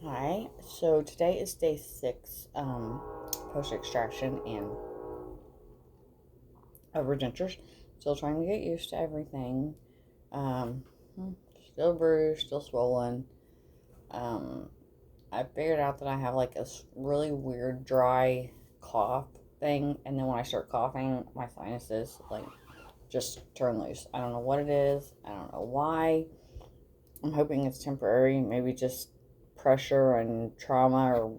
Hi, so today is day 6, post extraction and over dentures. Still trying to get used to everything. Um, Still bruised, still swollen. Um, I figured out that I have like a really weird dry cough thing, and then when I start coughing, my sinuses like just turn loose. I don't know what it is. I don't know why. I'm hoping it's temporary, maybe just pressure and trauma or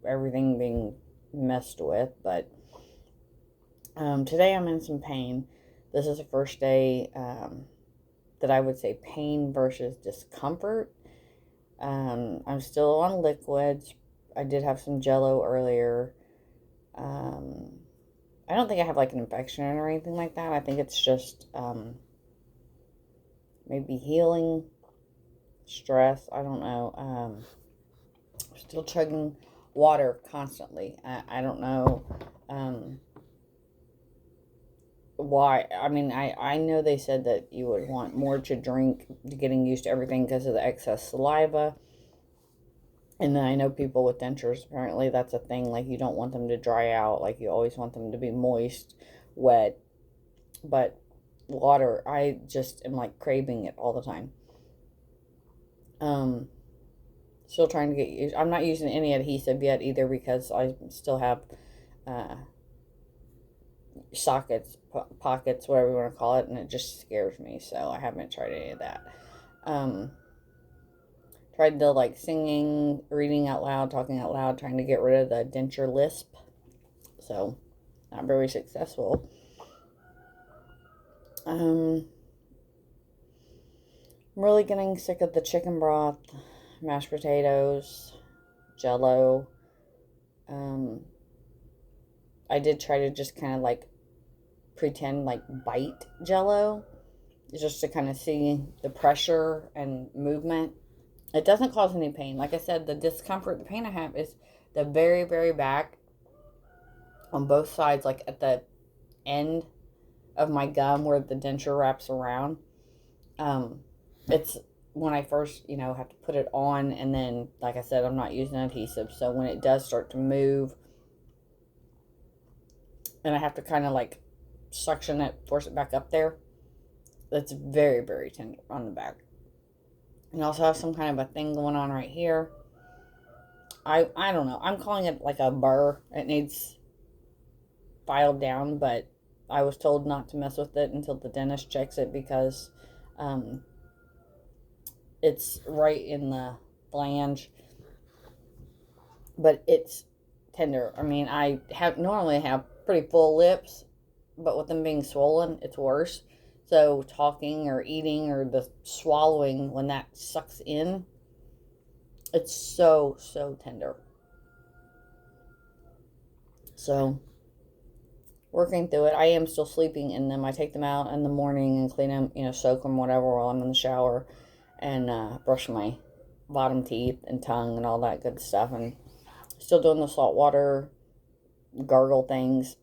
everything being messed with. But today I'm in some pain. This is the first day that I would say pain versus discomfort. I'm still on liquids. I did have some jello earlier. Um, I don't think I have like an infection or anything like that. I think it's just maybe healing, stress. I don't know. Still chugging water constantly. I don't know. Um, why. I mean, I know they said that you would want more to drink, getting used to everything because of the excess saliva. And then I know people with dentures, apparently that's a thing. Like, you don't want them to dry out. Like, you always want them to be moist, wet. But water, I just am like craving it all the time. Um, Still trying to get used. I'm not using any adhesive yet either because I still have uh, sockets, pockets, whatever you want to call it, and it just scares me. So I haven't tried any of that. Um, Tried to like singing, reading out loud, talking out loud, trying to get rid of the denture lisp. So not very successful. I'm really getting sick of the chicken broth, mashed potatoes, jello. Um, I did try to just kind of like pretend like bite jello just to kind of see the pressure and movement. It doesn't cause any pain. Like I said, the discomfort, the pain I have is the very, very back on both sides, like at the end of my gum where the denture wraps around. Um, it's when I first, have to put it on, and then, like I said, I'm not using adhesive, so when it does start to move, and I have to kind of like suction it, force it back up there, it's very, very tender on the back. And I also have some kind of a thing going on right here. I don't know. I'm calling it like a burr. It needs filed down, but I was told not to mess with it until the dentist checks it because um, it's right in the flange, but it's tender. I mean, I have normally have pretty full lips, but with them being swollen, it's worse. So talking or eating or the swallowing when that sucks in, it's so tender. So working through it. I am still sleeping in them. I take them out in the morning and clean them, soak them, whatever, while I'm in the shower and brush my bottom teeth and tongue and all that good stuff. And still doing the salt water gargle things.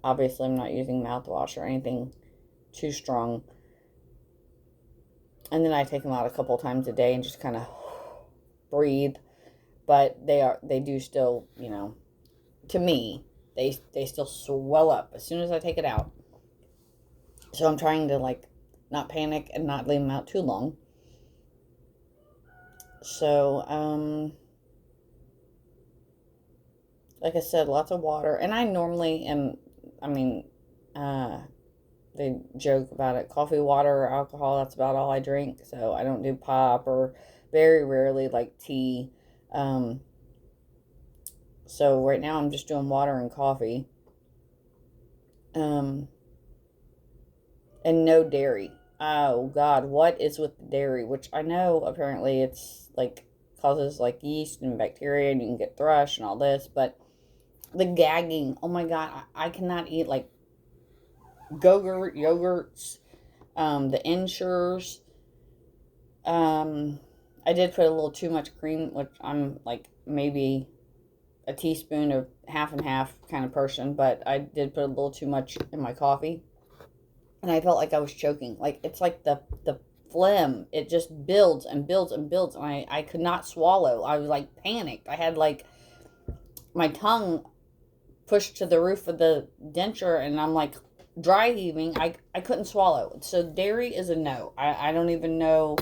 Obviously, I'm not using mouthwash or anything too strong. And then I take them out a couple times a day and just kind of breathe. But they do still, to me, they still swell up as soon as I take it out. So I'm trying to like not panic and not leave them out too long. So like I said, lots of water, and I normally am. I mean, uh, they joke about it. Coffee, water, or alcohol. That's about all I drink. So I don't do pop or very rarely like tea. Um, so right now I'm just doing water and coffee. Um, and no dairy. Oh God, what is with the dairy? Which I know apparently it's like causes like yeast and bacteria, and you can get thrush and all this, but the gagging. Oh my God, I cannot eat like yogurts, the Ensures. Um, I did put a little too much cream, which I'm like maybe a teaspoon of half and half kind of person, but I did put a little too much in my coffee, and I felt like I was choking. Like it's like the phlegm. It just builds and builds and builds. And I could not swallow. I was like panicked. I had like my tongue pushed to the roof of the denture, and I'm like dry heaving. I couldn't swallow. So dairy is a no. I don't even know.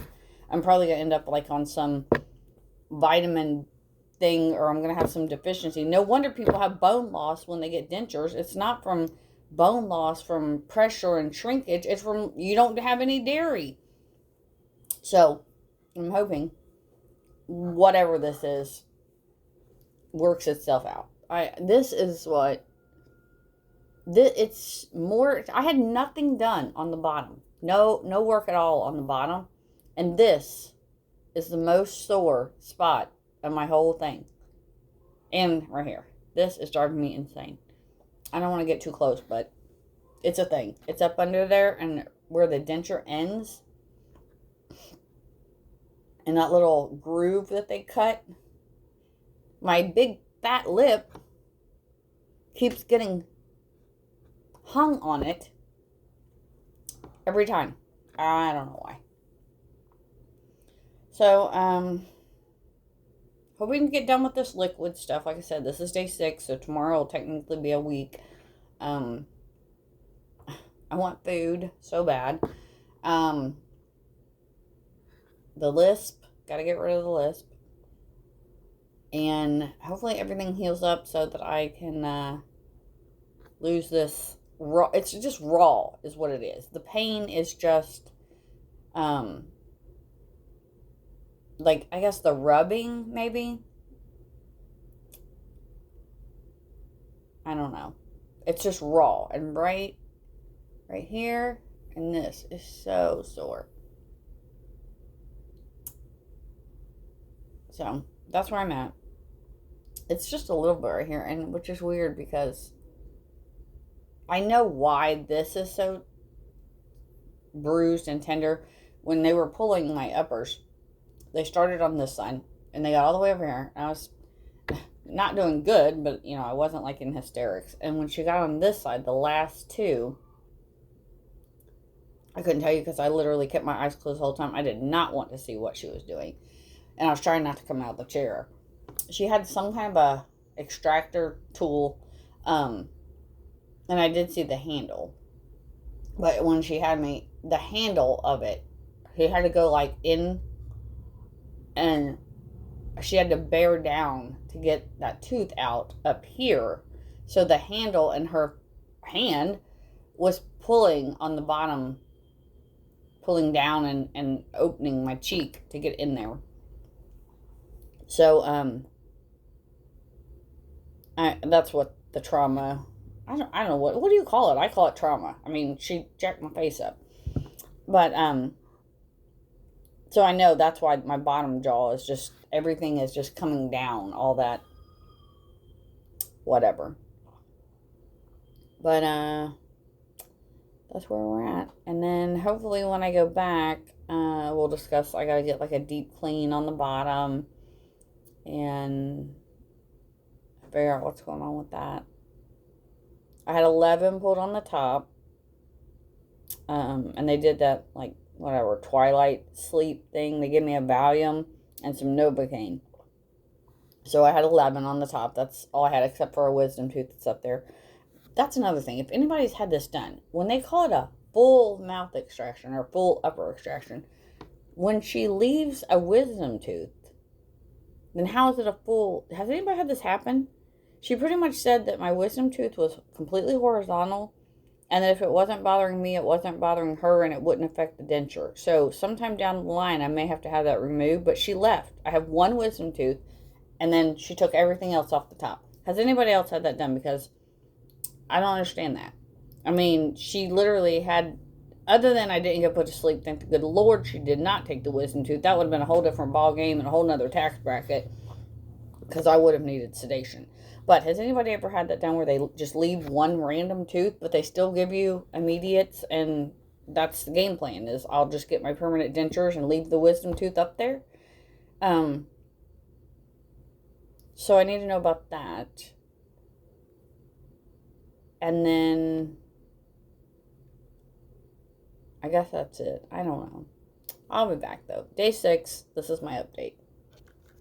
I'm probably going to end up like on some vitamin thing, or I'm going to have some deficiency. No wonder people have bone loss when they get dentures. It's not from bone loss from pressure and shrinkage. It's from you don't have any dairy. So I'm hoping whatever this is works itself out. This is what this, it's more. I had nothing done on the bottom. No work at all on the bottom, and this is the most sore spot of my whole thing. And right here. This is driving me insane. I don't want to get too close, but it's a thing. It's up under there, and where the denture ends, and that little groove that they cut, my big fat lip keeps getting hung on it every time. I don't know why. So, hope we can get done with this liquid stuff. Like I said, this is day 6, so tomorrow will technically be a week. I want food so bad. The lisp, gotta get rid of the lisp. And hopefully everything heals up so that I can lose this raw. It's just raw is what it is. The pain is just like, I guess the rubbing, maybe. I don't know. It's just raw. And right here, and this is so sore. So, that's where I'm at. It's just a little bit right here, and which is weird because I know why this is so bruised and tender. When they were pulling my uppers, they started on this side, and they got all the way over here. I was not doing good, but, you know, I wasn't, like, in hysterics. And when she got on this side, the last two, I couldn't tell you because I literally kept my eyes closed the whole time. I did not want to see what she was doing. And I was trying not to come out of the chair. She had some kind of a extractor tool, and I did see the handle. But when she had me, the handle of it, he had to go, like, in, and she had to bear down to get that tooth out up here. So the handle in her hand was pulling on the bottom, pulling down and opening my cheek to get in there. So, that's what the trauma, I don't know, what do you call it? I call it trauma. I mean, she jacked my face up. But, so I know that's why my bottom jaw is just, everything is just coming down, all that, whatever. But, that's where we're at. And then hopefully when I go back, we'll discuss, I gotta get like a deep clean on the bottom and figure out what's going on with that. I had 11 pulled on the top, and they did that, like, whatever, twilight sleep thing. They gave me a Valium and some Novocaine. So I had 11 on the top. That's all I had, except for a wisdom tooth that's up there. That's another thing. If anybody's had this done, when they call it a full mouth extraction or full upper extraction, when she leaves a wisdom tooth, then how is it a full... Has anybody had this happen? She pretty much said that my wisdom tooth was completely horizontal, and that if it wasn't bothering me, it wasn't bothering her, and it wouldn't affect the denture. So sometime down the line, I may have to have that removed, but she left. I have one wisdom tooth, and then she took everything else off the top. Has anybody else had that done? Because I don't understand that. I mean, she literally had, other than I didn't get put to sleep, thank the good Lord, she did not take the wisdom tooth. That would have been a whole different ball game and a whole nother tax bracket, because I would have needed sedation. But has anybody ever had that done where they just leave one random tooth, but they still give you immediates, and that's the game plan, is I'll just get my permanent dentures and leave the wisdom tooth up there? So I need to know about that. And then I guess that's it. I don't know. I'll be back though. Day 6, this is my update.